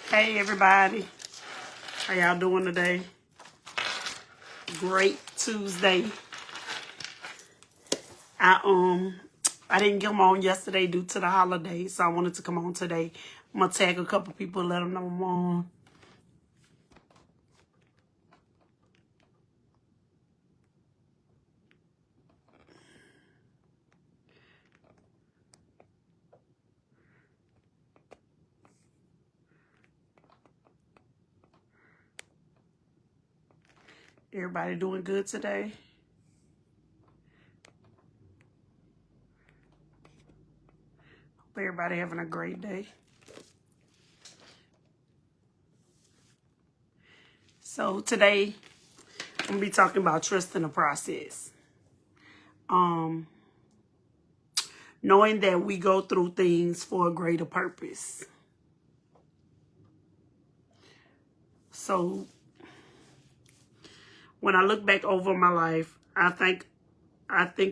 Hey everybody, how y'all doing today? Great Tuesday. I didn't come on yesterday due to the holidays, so I wanted to come on today. I'm gonna tag a couple people, let them know I'm on. Everybody doing good today? Hope everybody having a great day. So today I'm gonna be talking about trusting the process. Knowing that we go through things for a greater purpose. So when I look back over my life, I think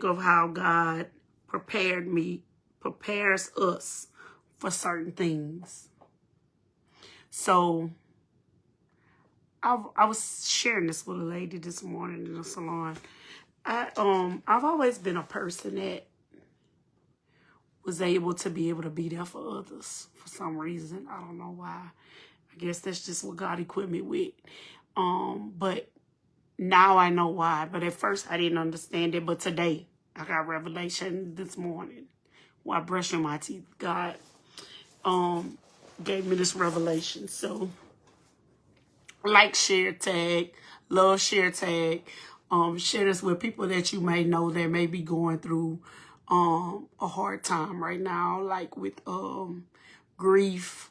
of how God prepares us for certain things. So I was sharing this with a lady this morning in the salon. I've always been a person that was able to be there for others for some reason. I don't know why. I guess that's just what God equipped me with. But now I know why. But at first I didn't understand it. But today I got revelation this morning while brushing my teeth. God gave me this revelation. So like, share, tag, love, share, tag. Share this with people that you may know that may be going through a hard time right now, like with grief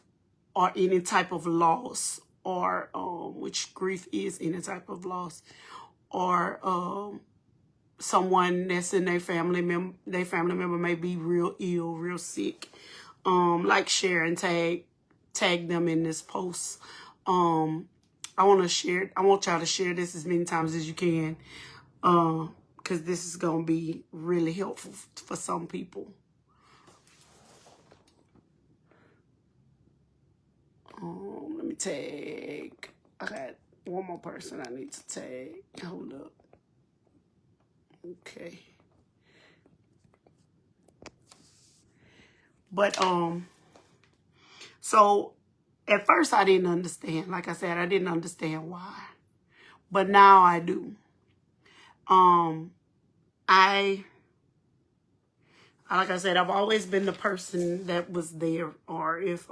or any type of loss, or which grief is any type of loss, or someone that's in their family member may be real ill, real sick. Like, share, and tag them in this post. I want y'all to share this as many times as you can, because this is gonna be really helpful for some people. Let me tag. I got one more person I need to tag. Hold up. Okay. But so at first I didn't understand. Like I said, I didn't understand why. But now I do. Like I said, I've always been the person that was there, or if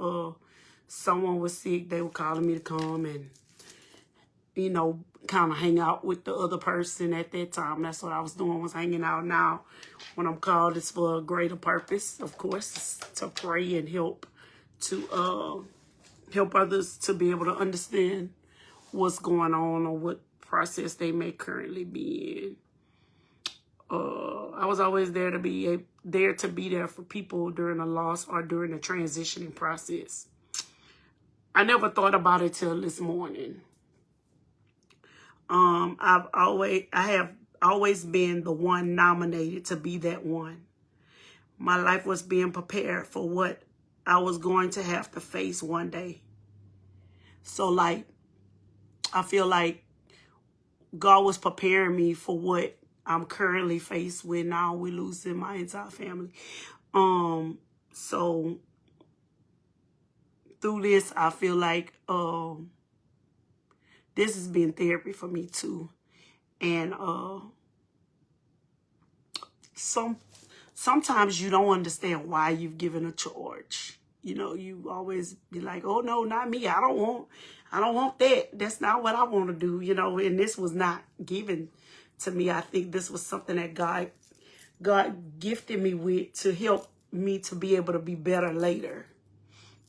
someone was sick, they were calling me to come and, you know, kind of hang out with the other person at that time. That's what I was doing, was hanging out. Now, when I'm called, it's for a greater purpose, of course, it's to pray and help others to be able to understand what's going on or what process they may currently be in. I was always there to be there for people during a loss or during the transitioning process. I never thought about it till this morning. I have always been the one nominated to be that one. My life was being prepared for what I was going to have to face one day. So, like, I feel like God was preparing me for what I'm currently faced with now. We're losing my entire family. So through this, I feel like this has been therapy for me too. And sometimes you don't understand why you've given a charge. You know, you always be like, oh no, not me. I don't want that. That's not what I want to do, you know, and this was not given to me. I think this was something that God gifted me with to help me to be able to be better later.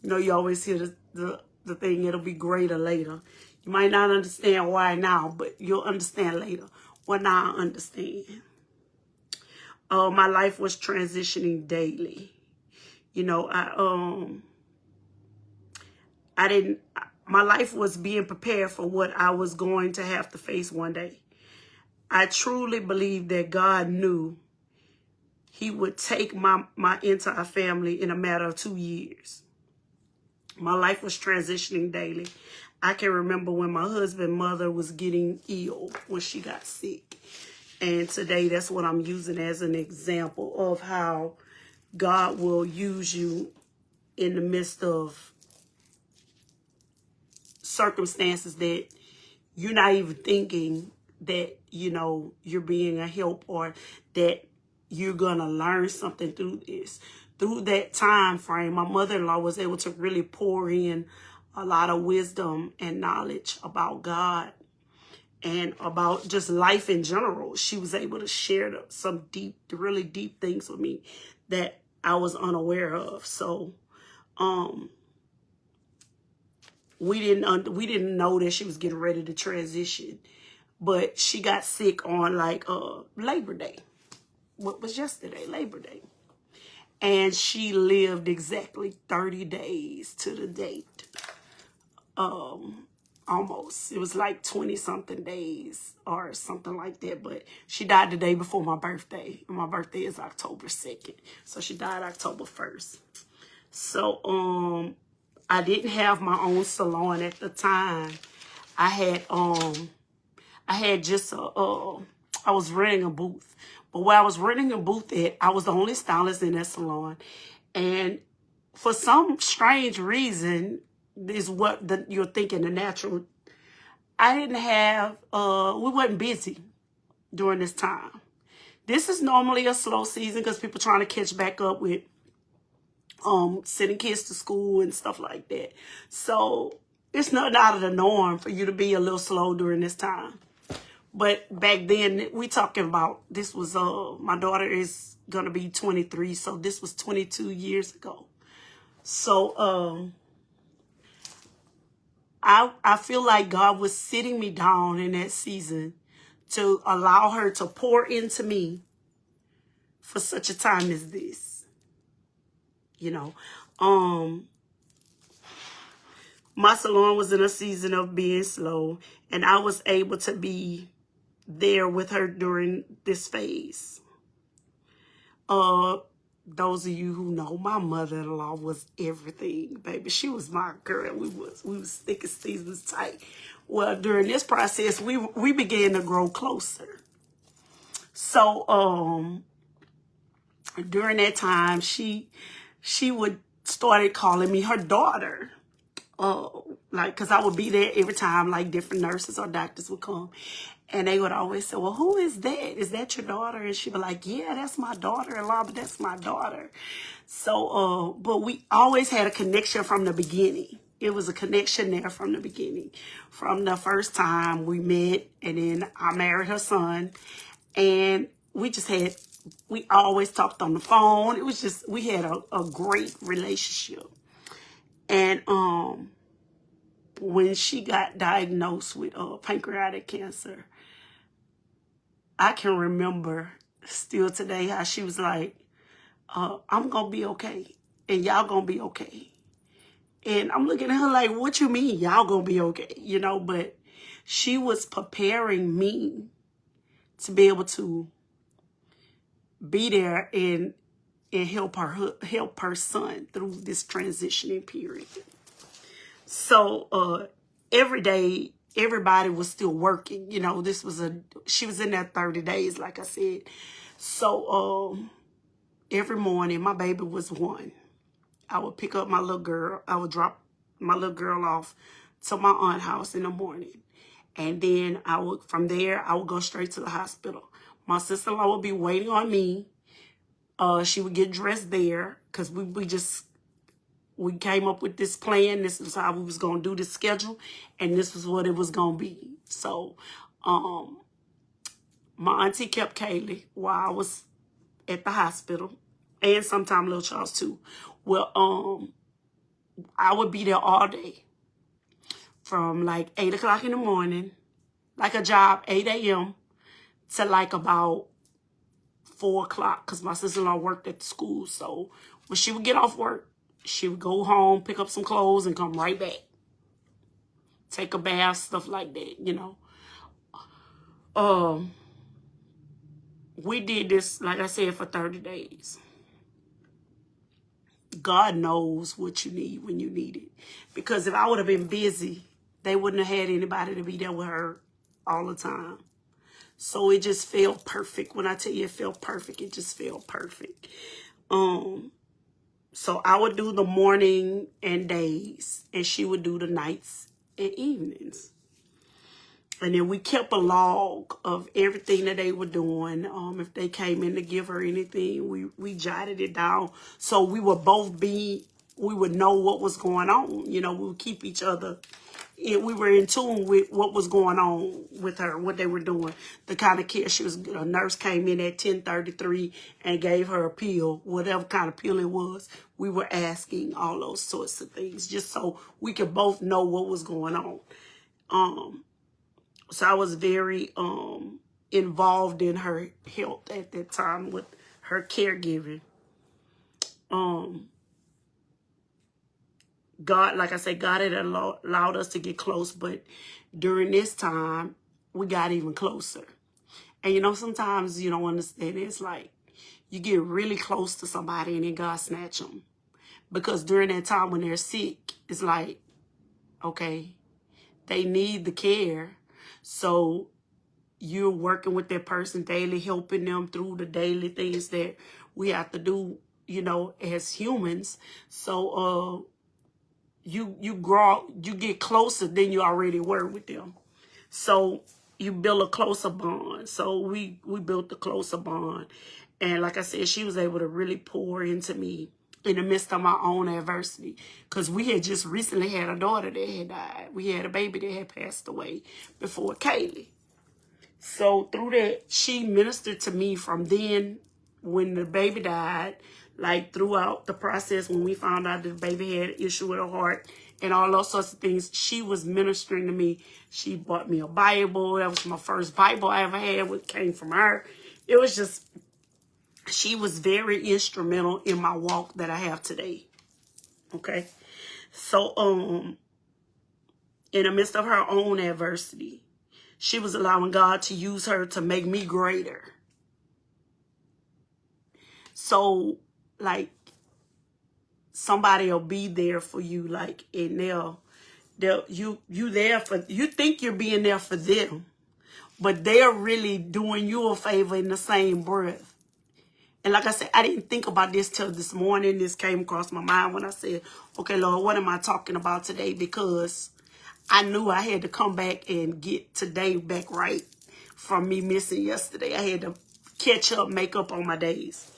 You know, you always hear the thing, it'll be greater later. You might not understand why now, but you'll understand later. Well, now I understand. My life was transitioning daily. You know, my life was being prepared for what I was going to have to face one day. I truly believe that God knew He would take my entire family in a matter of 2 years. My life was transitioning daily. I can remember when my husband's mother was getting ill, when she got sick. And today, that's what I'm using as an example of how God will use you in the midst of circumstances that you're not even thinking that, you know, you're being a help, or that you're going to learn something through this. Through that time frame, my mother-in-law was able to really pour in a lot of wisdom and knowledge about God and about just life in general. She was able to share some deep, really deep things with me that I was unaware of. So, we didn't know that she was getting ready to transition, but she got sick on like Labor Day. What was yesterday? Labor Day. And she lived exactly 30 days to the date. Almost. It was like 20 something days or something like that. But she died the day before my birthday. And my birthday is October 2nd. So she died October 1st. So I didn't have my own salon at the time. I had just I was renting a booth. But where I was renting a booth at, I was the only stylist in that salon. And for some strange reason, is what you're thinking, the natural. I didn't have, we wasn't busy during this time. This is normally a slow season because people trying to catch back up with sending kids to school and stuff like that. So it's not out of the norm for you to be a little slow during this time. But back then, we talking about, this was, my daughter is going to be 23, so this was 22 years ago. So, I feel like God was sitting me down in that season to allow her to pour into me for such a time as this. You know, my salon was in a season of being slow, and I was able to be there with her during this phase. Those of you who know, my mother-in-law was everything, baby. She was my girl. We was thick as thieves, was tight. Well, during this process, we began to grow closer. So during that time, she would started calling me her daughter. Like, cause I would be there every time, like different nurses or doctors would come, and they would always say, well, who is that? Is that your daughter? And she'd be like, yeah, that's my daughter-in-law, but that's my daughter. So, but we always had a connection from the beginning. It was a connection there from the beginning. From the first time we met, and then I married her son, and we always talked on the phone. It was just, we had a great relationship. And, when she got diagnosed with pancreatic cancer, I can remember still today how she was like, I'm going to be okay. And y'all going to be okay. And I'm looking at her like, what you mean y'all going to be okay? You know, but she was preparing me to be able to be there and help her son through this transitioning period. So every day, everybody was still working. You know, she was in that 30 days, like I said. So every morning, my baby was 1. I would pick up my little girl. I would drop my little girl off to my aunt's house in the morning. And then from there, I would go straight to the hospital. My sister-in-law would be waiting on me. She would get dressed there because we came up with this plan. This is how we was going to do this schedule. And this was what it was going to be. So, my auntie kept Kaylee while I was at the hospital. And sometimes little Charles too. Well, I would be there all day. From like 8 o'clock in the morning. Like a job, 8 a.m. to like about 4 o'clock. Because my sister-in-law worked at the school. So, when she would get off work, she would go home, pick up some clothes, and come right back. Take a bath, stuff like that, you know. We did this, like I said, for 30 days. God knows what you need when you need it. Because if I would have been busy, they wouldn't have had anybody to be there with her all the time. So it just felt perfect. When I tell you it felt perfect, it just felt perfect. So I would do the morning and days, and she would do the nights and evenings. And then we kept a log of everything that they were doing. If they came in to give her anything, we jotted it down. So we would we would know what was going on. You know, we would keep each other. We were in tune with what was going on with her, what they were doing, the kind of care she was. A nurse came in at 10:33 and gave her a pill, whatever kind of pill it was. We were asking all those sorts of things just so we could both know what was going on. So I was very involved in her health at that time with her caregiving. God, like I said, God had allowed us to get close, but during this time, we got even closer. And you know, sometimes you don't understand. It's like you get really close to somebody and then God snatch them. Because during that time when they're sick, it's like, okay, they need the care. So you're working with that person daily, helping them through the daily things that we have to do, you know, as humans. So you grow, you get closer than you already were with them. So you build a closer bond. So we built a closer bond. And like I said, she was able to really pour into me in the midst of my own adversity. Because we had just recently had a daughter that had died. We had a baby that had passed away before Kaylee. So through that, she ministered to me from then when the baby died, like throughout the process when we found out that the baby had an issue with her heart and all those sorts of things. She was ministering to me. She bought me a Bible. That was my first Bible I ever had, which came from her. It was just, she was very instrumental in my walk that I have today. Okay. So, in the midst of her own adversity, she was allowing God to use her to make me greater. So, like, somebody will be there for you, like, and you there for, you think you're being there for them, but they're really doing you a favor in the same breath. And like I said, I didn't think about this till this morning. This came across my mind when I said, okay, Lord, what am I talking about today? Because I knew I had to come back and get today back right from me missing yesterday. I had to catch up, make up on my days.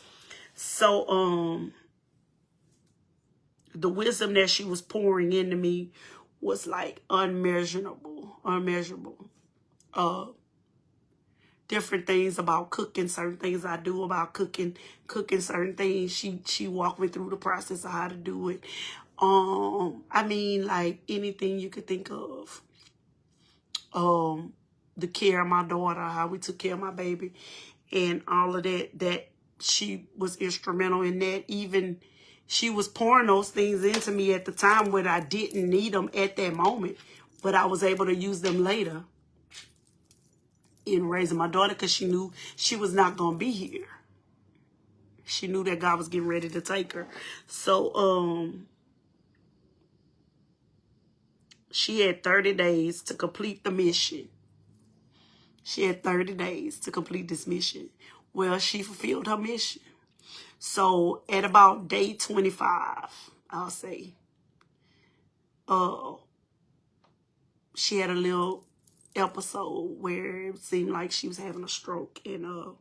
So, the wisdom that she was pouring into me was like unmeasurable. Different things about cooking, certain things I do about cooking certain things. She walked me through the process of how to do it. I mean, like anything you could think of. The care of my daughter, how we took care of my baby, and all of that she was instrumental in that. Even she was pouring those things into me at the time when I didn't need them at that moment, but I was able to use them later in raising my daughter because she knew she was not going to be here. She knew that God was getting ready to take her. So, she had 30 days to complete the mission. She had 30 days to complete this mission. Well, she fulfilled her mission. So at about day 25, I'll say, she had a little episode where it seemed like she was having a stroke. And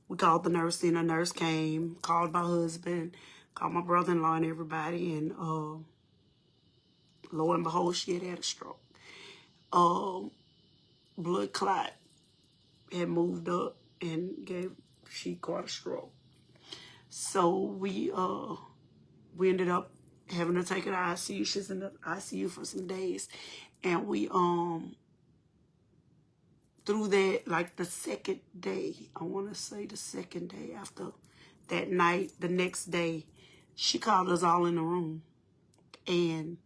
we called the nurse in. A nurse came, called my husband, called my brother-in-law and everybody. And lo and behold, she had a stroke. Blood clot had moved up and she caught a stroke. So we ended up having to take her to ICU. She's in the ICU for some days. And we through that, like the second day, I want to say the second day after that night, the next day, she called us all in the room and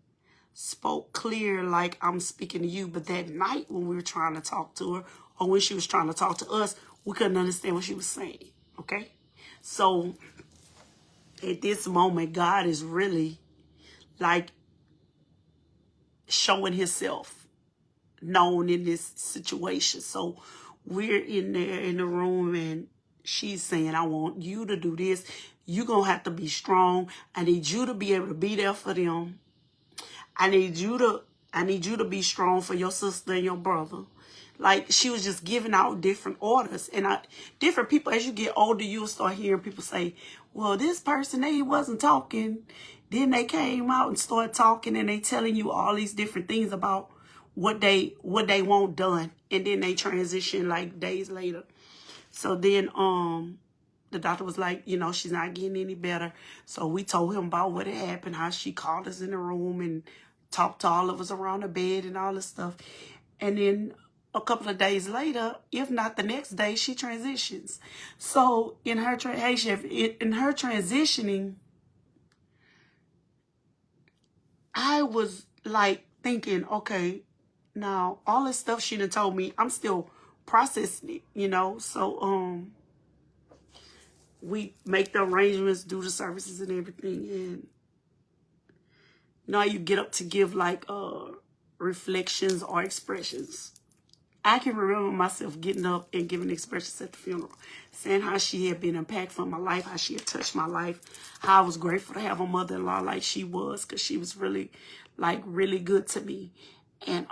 spoke clear like I'm speaking to you. But that night when we were trying to talk to her, or when she was trying to talk to us, we couldn't understand what she was saying, okay? So at this moment, God is really like showing himself known in this situation. So we're in there in the room and she's saying, I want you to do this. You're going to have to be strong. I need you to be able to be there for them. I need you to be strong for your sister and your brother. Like, she was just giving out different orders. And different people, as you get older, you'll start hearing people say, well, this person, they wasn't talking. Then they came out and started talking, and they telling you all these different things about what they want done. And then they transition like days later. So then the doctor was like, you know, she's not getting any better. So we told him about what had happened, how she called us in the room and talked to all of us around the bed and all this stuff. And then a couple of days later, if not the next day, she transitions. So in her transitioning, I was like thinking, okay, now all this stuff she done told me, I'm still processing it, you know. So we make the arrangements, do the services and everything, and now you get up to give like reflections or expressions. I can remember myself getting up and giving expressions at the funeral, saying how she had been impactful in my life, how she had touched my life, how I was grateful to have a mother-in-law like she was, because she was really, like, really good to me. And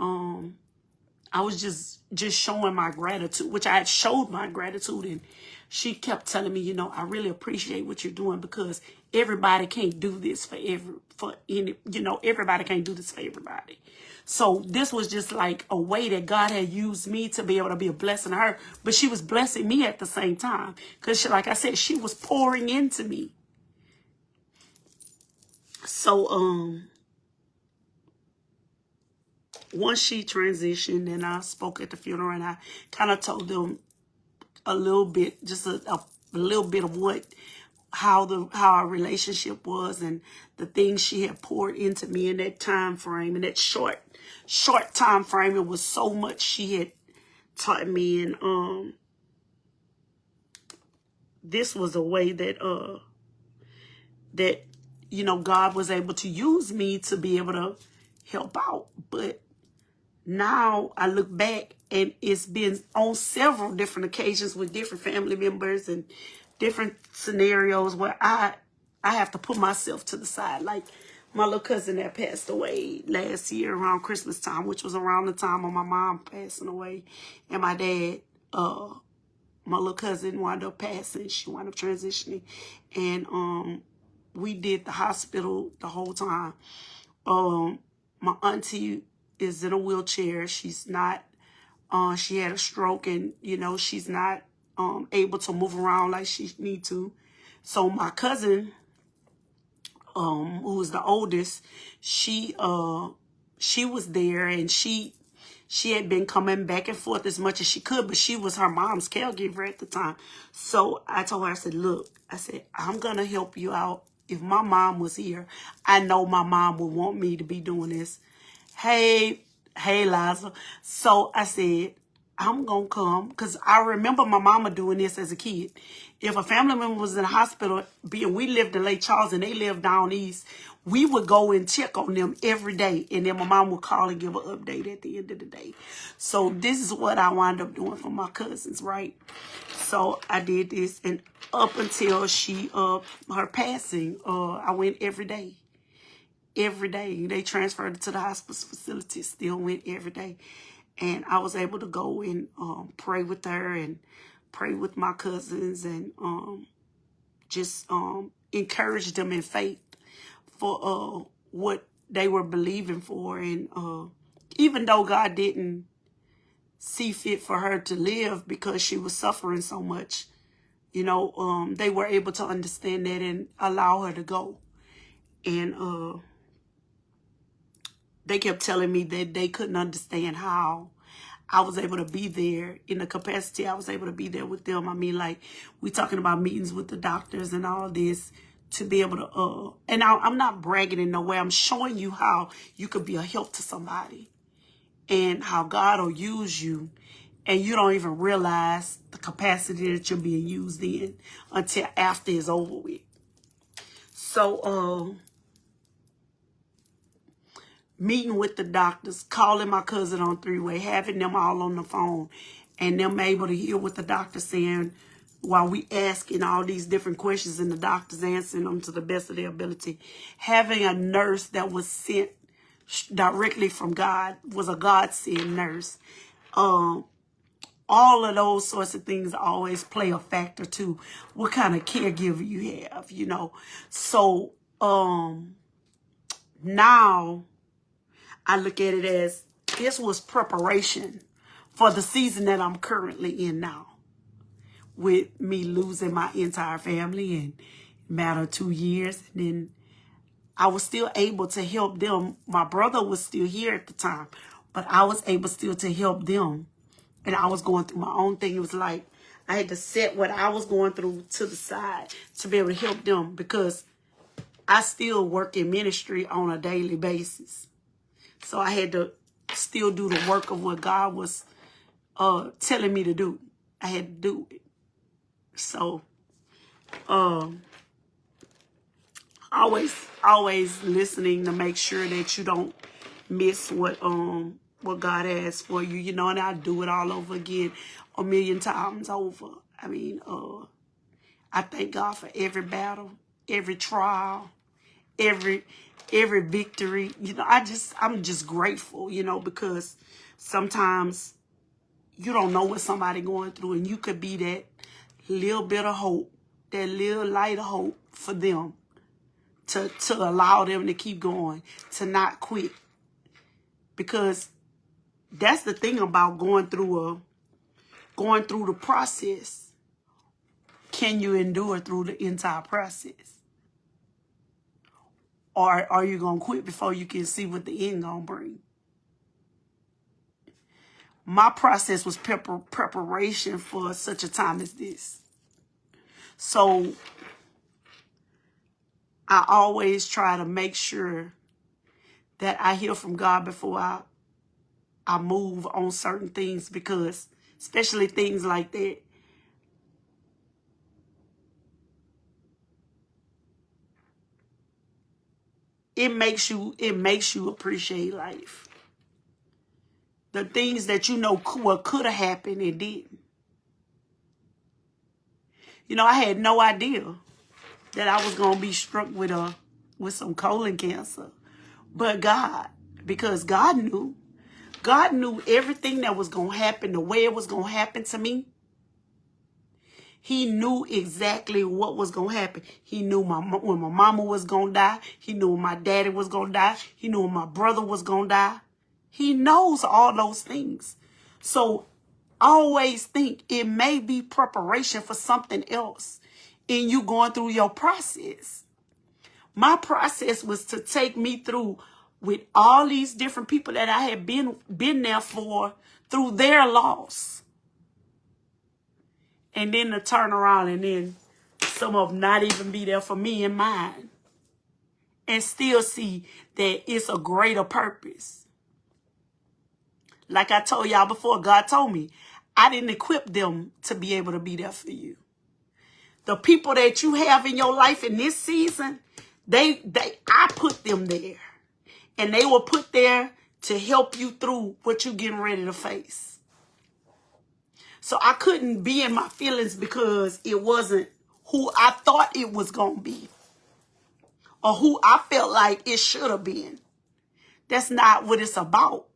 I was just showing my gratitude, which I had showed my gratitude, and she kept telling me, you know, I really appreciate what you're doing, because everybody can't do this everybody can't do this for everybody. So this was just like a way that God had used me to be able to be a blessing to her, but she was blessing me at the same time, because like I said, she was pouring into me. So once she transitioned, and I spoke at the funeral, and I kind of told them a little bit, just a little bit of how our relationship was, and the things she had poured into me in that time frame, in that short time frame. It was so much she had taught me, and this was a way that you know, God was able to use me to be able to help out. But now I look back, and it's been on several different occasions with different family members and different scenarios where I have to put myself to the side. Like my little cousin that passed away last year around Christmas time, which was around the time of my mom passing away, and my dad, my little cousin wound up passing. She wound up transitioning, and we did the hospital the whole time. My auntie is in a wheelchair. She's not, she had a stroke, and, you know, she's not able to move around like she need to. So my cousin, who was the oldest, she was there, and she had been coming back and forth as much as she could, but she was her mom's caregiver at the time. So I told her, I said, look, I said, I'm going to help you out. If my mom was here, I know my mom would want me to be doing this. Hey, Liza. So I said, I'm going to come, because I remember my mama doing this as a kid. If a family member was in the hospital, we lived in Lake Charles and they lived down east, we would go and check on them every day. And then my mom would call and give an update at the end of the day. So this is what I wound up doing for my cousins, right? So I did this, and up until her passing, I went every day. Every day. They transferred her to the hospice facility, still went every day. And I was able to go and pray with her and pray with my cousins, and just encourage them in faith for what they were believing for. And even though God didn't see fit for her to live because she was suffering so much, you know, they were able to understand that and allow her to go. And they kept telling me that they couldn't understand how I was able to be there in the capacity I was able to be there with them. I mean, like, we talking about meetings with the doctors and all this, to be able to, and I'm not bragging in no way. I'm showing you how you could be a help to somebody, and how God will use you, and you don't even realize the capacity that you're being used in until after it's over with. So, meeting with the doctors, calling my cousin on three-way, having them all on the phone, and them able to hear what the doctor's saying while we asking all these different questions and the doctors answering them to the best of their ability. Having a nurse that was sent directly from God, was a God-sent nurse. All of those sorts of things always play a factor too. What kind of caregiver you have, you know. So now I look at it as this was preparation for the season that I'm currently in now. With me losing my entire family in a matter of 2 years. And then I was still able to help them. My brother was still here at the time, but I was able still to help them. And I was going through my own thing. It was like I had to set what I was going through to the side to be able to help them, because I still work in ministry on a daily basis. So I had to still do the work of what God was telling me to do. I had to do it. So always listening to make sure that you don't miss what God has for you, you know, and I do it all over again 1,000,000 times over. I mean, I thank God for every battle, every trial, every victory. You know, I'm just grateful, you know, because sometimes you don't know what somebody going through, and you could be that little bit of hope, that little light of hope for them to allow them to keep going, to not quit. Because that's the thing about going through the process. Can you endure through the entire process? Or are you going to quit before you can see what the end going to bring? My process was preparation for such a time as this. So I always try to make sure that I hear from God before I move on certain things, because especially things like that, it makes you appreciate life. The things that you know what could have happened, it didn't. You know, I had no idea that I was going to be struck with some colon cancer. But God, because God knew everything that was going to happen, the way it was going to happen to me. He knew exactly what was going to happen. He knew when my mama was going to die. He knew when my daddy was going to die. He knew when my brother was going to die. He knows all those things. So always think it may be preparation for something else in you going through your process. My process was to take me through with all these different people that I had been there for, through their loss. And then to turn around and then some of them not even be there for me and mine. And still see that it's a greater purpose. Like I told y'all before, God told me, I didn't equip them to be able to be there for you. The people that you have in your life in this season, I put them there. And they were put there to help you through what you're getting ready to face. So I couldn't be in my feelings because it wasn't who I thought it was going to be, or who I felt like it should have been. That's not what it's about.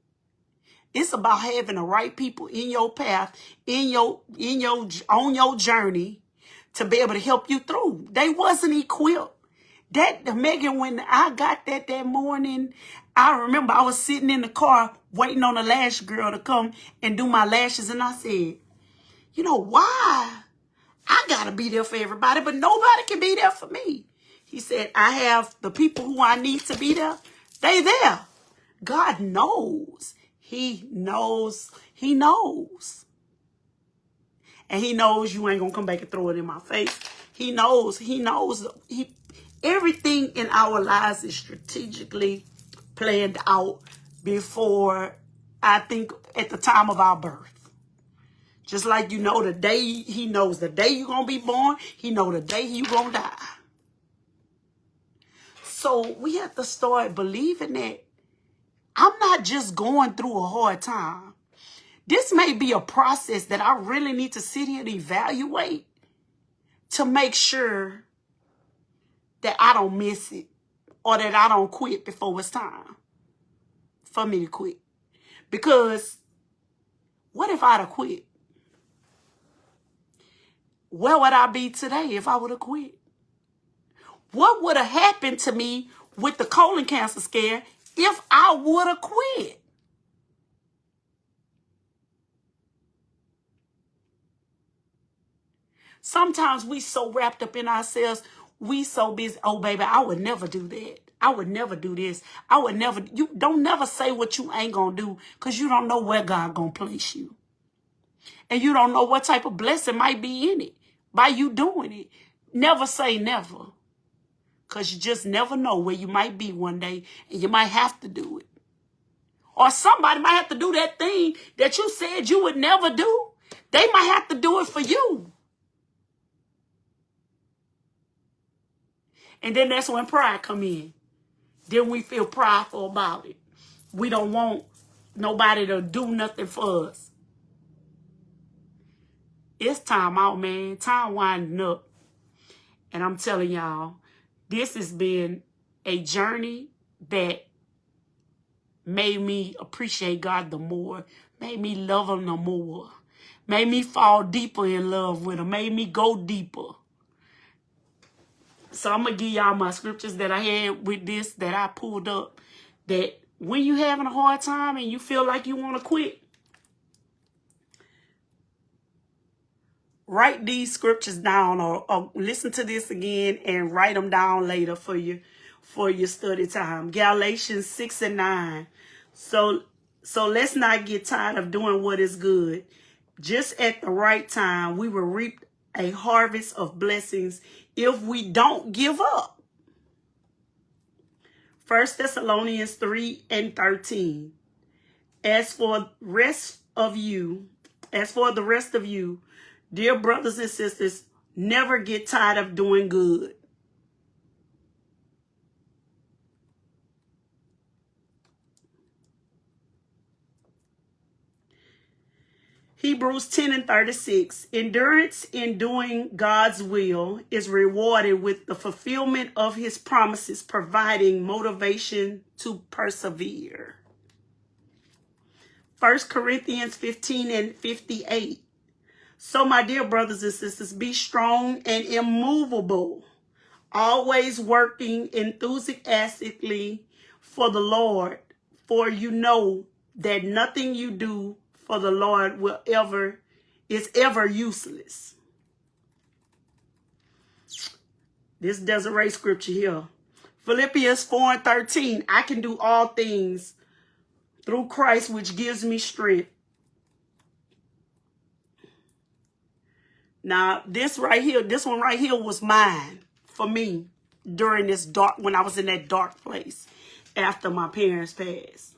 It's about having the right people in your path, on your journey, to be able to help you through. They wasn't equipped. Megan, when I got that morning, I remember I was sitting in the car waiting on the lash girl to come and do my lashes, and I said, you know, why I gotta be there for everybody, but nobody can be there for me? He said, I have the people who I need to be there. They there. God knows. He knows. He knows. And he knows you ain't gonna come back and throw it in my face. He knows. He knows. Everything in our lives is strategically planned out before, I think, at the time of our birth. Just like you know the day, he knows the day you're going to be born. He knows the day you're going to die. So we have to start believing that I'm not just going through a hard time. This may be a process that I really need to sit here and evaluate to make sure that I don't miss it or that I don't quit before it's time for me to quit. Because what if I'd have quit? Where would I be today if I would have quit? What would have happened to me with the colon cancer scare if I would have quit? Sometimes we so wrapped up in ourselves, we so busy. Oh, baby, I would never do that. I would never do this. I would never. You don't never say what you ain't gonna do, because you don't know where God gonna place you. And you don't know what type of blessing might be in it by you doing it. Never say never, because you just never know where you might be one day, and you might have to do it. Or somebody might have to do that thing that you said you would never do. They might have to do it for you. And then that's when pride come in. Then we feel prideful about it. We don't want nobody to do nothing for us. It's time out, man. Time winding up. And I'm telling y'all, this has been a journey that made me appreciate God the more, made me love him the more, made me fall deeper in love with him, made me go deeper. So I'm going to give y'all my scriptures that I had with this that I pulled up. That when you having a hard time and you feel like you want to quit, write these scriptures down or listen to this again and write them down later for your study time. Galatians 6 and 9. So let's not get tired of doing what is good. Just at the right time, we will reap a harvest of blessings if we don't give up. 1 Thessalonians 3 and 13. As for the rest of you, dear brothers and sisters, never get tired of doing good. Hebrews 10 and 36. Endurance in doing God's will is rewarded with the fulfillment of his promises, providing motivation to persevere. 1 Corinthians 15 and 58. So, my dear brothers and sisters, be strong and immovable, always working enthusiastically for the Lord, for you know that nothing you do for the Lord is ever useless. This Desiree scripture here. Philippians 4 and 13. I can do all things through Christ, which gives me strength. Now, this one right here was mine for me during this when I was in that dark place after my parents passed.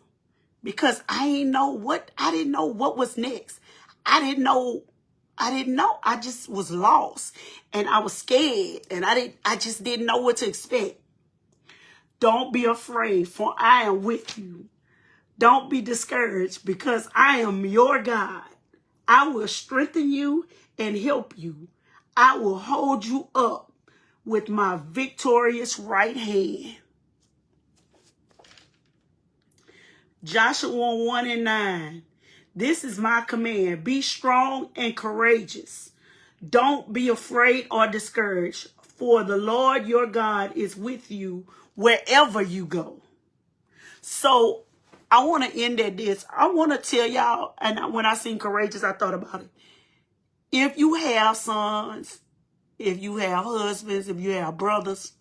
Because I didn't know what was next. I didn't know. I just was lost and I was scared and I just didn't know what to expect. Don't be afraid, for I am with you. Don't be discouraged, because I am your God. I will strengthen you and help you. I will hold you up with my victorious right hand. Joshua 1 and 9. This is my command. Be strong and courageous. Don't be afraid or discouraged, for the Lord your God is with you wherever you go. So I want to end at this. I want to tell y'all, and when I seen courageous, I thought about it. If you have sons, if you have husbands, if you have brothers,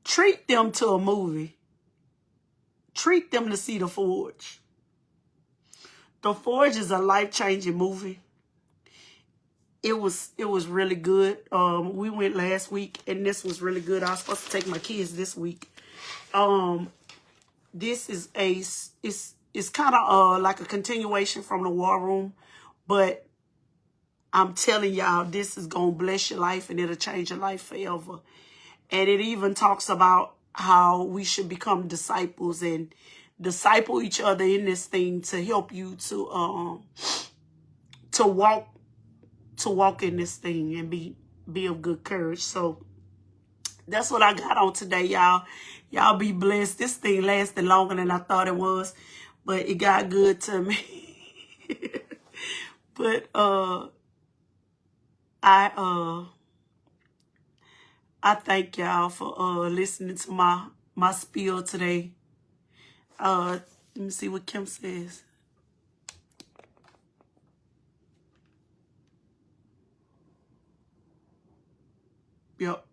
treat them to a movie. Treat them to see The Forge. The Forge is a life-changing movie. It was really good. We went last week, and this was really good. I was supposed to take my kids this week. This is it's kind of like a continuation from The War Room, but I'm telling y'all, this is gonna bless your life and it'll change your life forever. And it even talks about how we should become disciples and disciple each other in this thing to help you to walk in this thing and be of good courage. So that's what I got on today, y'all. Y'all be blessed. This thing lasted longer than I thought it was, but it got good to me. But I thank y'all for listening to my spiel today. Let me see what Kim says. Yep.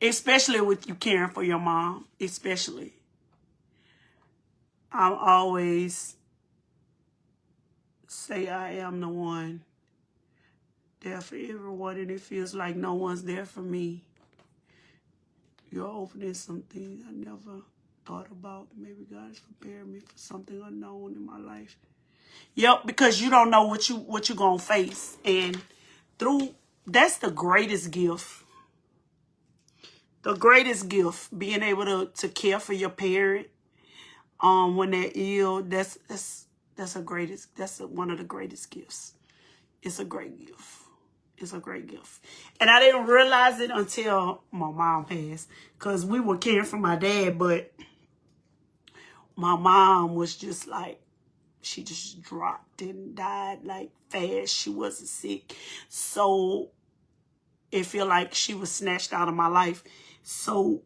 Especially with you caring for your mom. Especially. I'm always say I am the one there for everyone, and it feels like no one's there for me. You're opening something I never thought about. Maybe God is preparing me for something unknown in my life. Yep, because you don't know what you're gonna face. And that's the greatest gift. The greatest gift, being able to care for your parent when they're ill, that's one of the greatest gifts. It's a great gift. It's a great gift. And I didn't realize it until my mom passed, because we were caring for my dad, but my mom was just like, she just dropped and died like fast. She wasn't sick. So it felt like she was snatched out of my life. So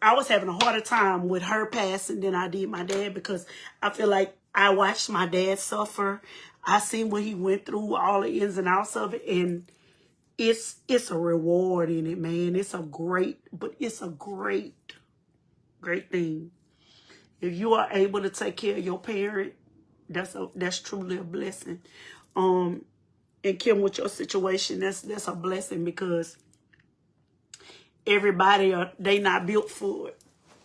I was having a harder time with her passing than I did my dad, because I feel like I watched my dad suffer. I seen what he went through, all the ins and outs of it, and it's a reward in it, man. It's a great thing. If you are able to take care of your parent, that's truly a blessing. And Kim, with your situation, that's a blessing, because everybody they not built for it.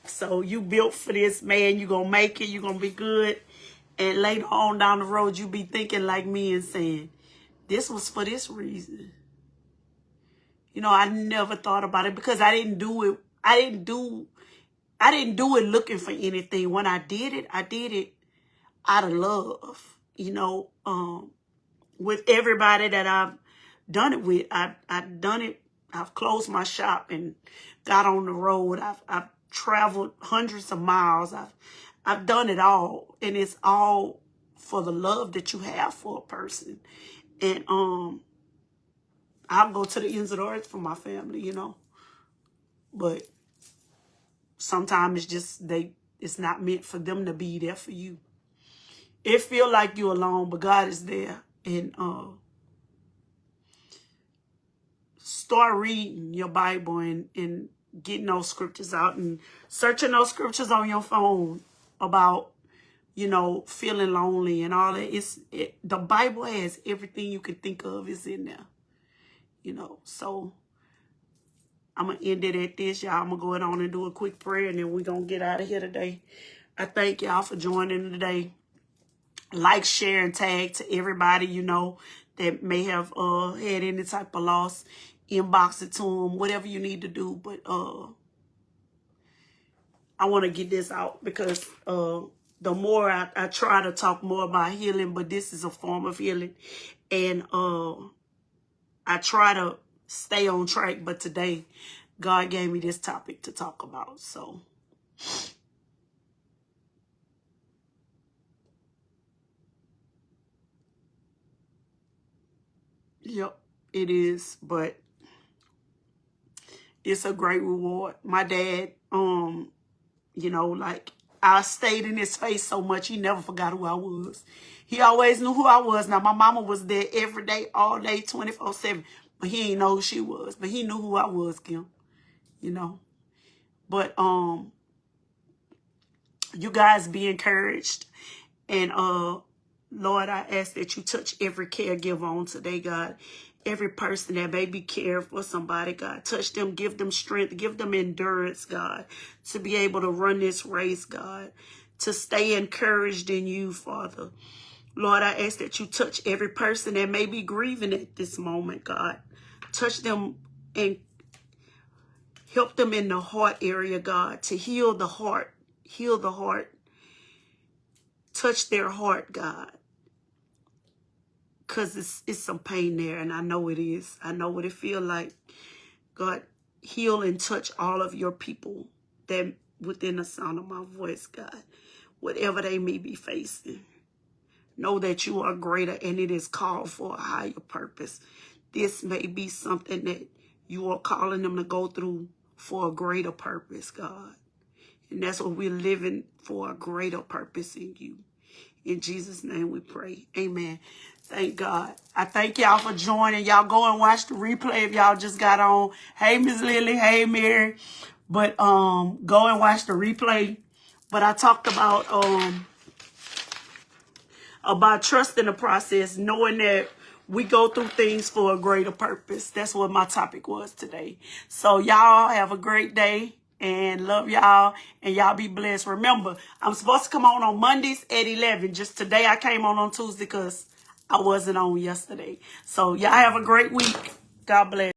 So you built for this, man. You gonna make it. You gonna be good. And later on down the road, you be thinking like me and saying, this was for this reason. You know, I never thought about it, because I didn't do it. I didn't do it looking for anything. When I did it out of love. You know, with everybody that I've done it with, I've done it. I've closed my shop and got on the road. I've traveled hundreds of miles. I've done it all, and it's all for the love that you have for a person. And I'll go to the ends of the earth for my family, you know. But sometimes it's just it's not meant for them to be there for you. It feel like you're alone, but God is there. And start reading your Bible and getting those scriptures out and searching those scriptures on your phone about, you know, feeling lonely and all that. The Bible has everything you can think of is in there, you know. So I'm going to end it at this, y'all. I'm going to go on and do a quick prayer, and then we're going to get out of here today. I thank y'all for joining today. Like, share, and tag to everybody you know that may have had any type of loss. Inbox it to them, whatever you need to do. But I want to get this out, because the more I try to talk more about healing, but this is a form of healing. And I try to stay on track, but today God gave me this topic to talk about. So yep, it is, but it's a great reward. My dad, you know, like, I stayed in his face so much, he never forgot who I was. He always knew who I was. Now, my mama was there every day, all day, 24/7. But he didn't know who she was. But he knew who I was, Kim. You know. But you guys be encouraged. And Lord, I ask that you touch every caregiver on today, God. Every person that may be caring for somebody, God. Touch them, give them strength, give them endurance, God, to be able to run this race, God, to stay encouraged in you, Father. Lord, I ask that you touch every person that may be grieving at this moment, God. Touch them and Help them in the heart area, God, to heal the heart. Heal the heart. Touch their heart, God. Because it's some pain there, and I know it is. I know what it feels like. God, heal and touch all of your people that within the sound of my voice, God. Whatever they may be facing. Know that you are greater, and it is called for a higher purpose. This may be something that you are calling them to go through for a greater purpose, God. And that's what we're living for, a greater purpose in you. In Jesus' name we pray. Amen. Thank God. I thank y'all for joining. Y'all go and watch the replay if y'all just got on. Hey, Miss Lily. Hey, Mary. But go and watch the replay. But I talked about trusting the process, knowing that we go through things for a greater purpose. That's what my topic was today. So y'all have a great day and love y'all, and y'all be blessed. Remember, I'm supposed to come on Mondays at 11. Just today I came on Tuesday because I wasn't on yesterday. So y'all have a great week. God bless.